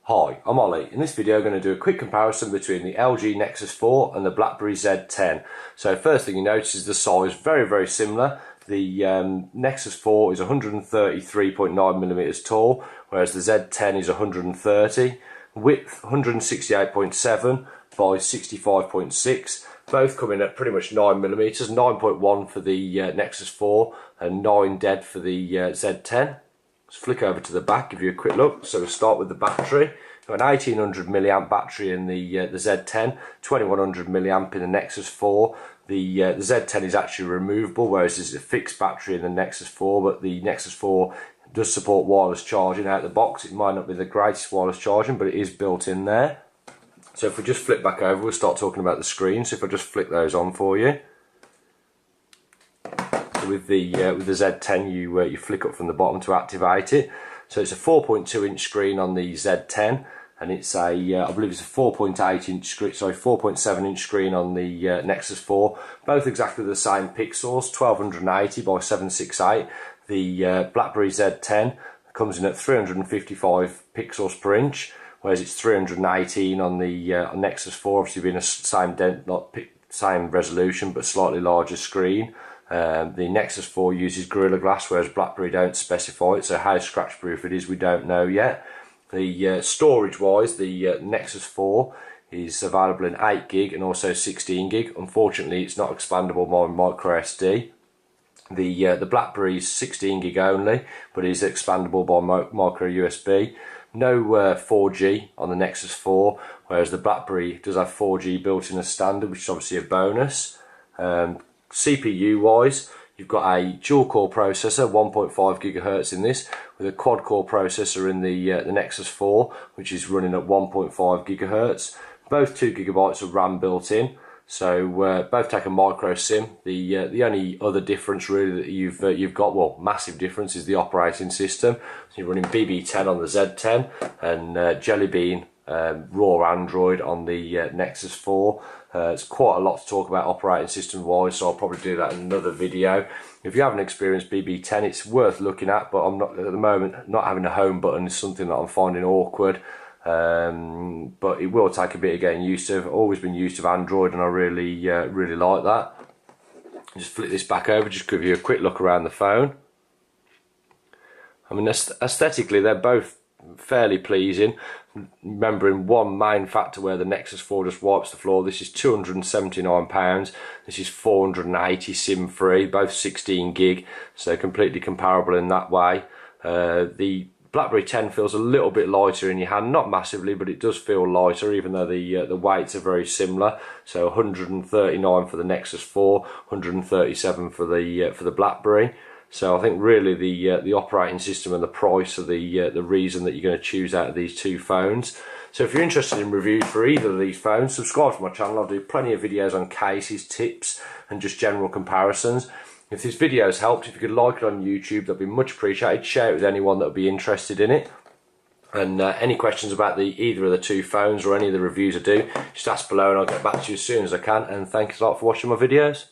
Hi, I'm Ollie. In this video I'm going to do a quick comparison between the LG Nexus 4 and the BlackBerry Z10. So first thing you notice is the size, very similar. The Nexus 4 is 133.9mm tall, whereas the Z10 is 130. Width 168.7 by 65.6. Both come in at pretty much 9mm, 9.1 for the Nexus 4 and 9 dead for the Z10. Let's flick over to the back, give you a quick look. So we'll start with the battery. Got an 1800 milliamp battery in the Z10, 2100 milliamp in the Nexus 4. The Z10 is actually removable, whereas it's a fixed battery in the Nexus 4, but the Nexus 4 does support wireless charging out the box. It might not be the greatest wireless charging, but it is built in there. So if we just flip back over, we'll start talking about the screen. So if I just flick those on for you. With the Z10 you flick up from the bottom to activate it. So it's a 4.2 inch screen on the Z10, and it's a I believe it's a 4.8 inch screen, sorry, 4.7 inch screen on the Nexus 4. Both exactly the same pixels, 1280 by 768. The BlackBerry Z10 comes in at 355 pixels per inch, whereas it's 318 on the Nexus 4, obviously being a same resolution but slightly larger screen. The Nexus 4 uses Gorilla Glass, whereas BlackBerry don't specify it, so how scratch proof it is we don't know yet. The storage wise, the Nexus 4 is available in 8GB and also 16GB. Unfortunately it's not expandable by micro SD. The BlackBerry is 16GB only, but is expandable by micro USB. No 4G on the Nexus 4, whereas the BlackBerry does have 4G built in as standard, which is obviously a bonus. CPU wise, you've got a dual core processor, 1.5 GHz in this, with a quad core processor in the Nexus 4, which is running at 1.5 GHz. Both 2 GB of RAM built in, so both take a micro SIM. The only other difference really that you've got, well, massive difference, is the operating system. So you're running BB10 on the Z10 and Jelly Bean raw Android on the Nexus 4. It's quite a lot to talk about operating system wise, so I'll probably do that in another video. If you haven't experienced BB10, it's worth looking at, but I'm not at the moment. Not having a home button is something that I'm finding awkward, but it will take a bit of getting used to. I've always been used to Android, and I really like that. Just flip this back over, just give you a quick look around the phone. I mean, aesthetically they're both fairly pleasing. Remembering one main factor where the Nexus 4 just wipes the floor, this is £279, this is 480 SIM free, both 16GB, so completely comparable in that way. The BlackBerry 10 feels a little bit lighter in your hand, not massively, but it does feel lighter, even though the weights are very similar. So 139 for the Nexus 4, 137 for the BlackBerry. So I think really the operating system and the price are the reason that you're going to choose out of these two phones. So if you're interested in reviews for either of these phones, subscribe to my channel. I'll do plenty of videos on cases, tips and just general comparisons. If this video has helped, if you could like it on YouTube, that'd be much appreciated. Share it with anyone that would be interested in it. And any questions about either of the two phones or any of the reviews I do, just ask below and I'll get back to you as soon as I can. And thanks a lot for watching my videos.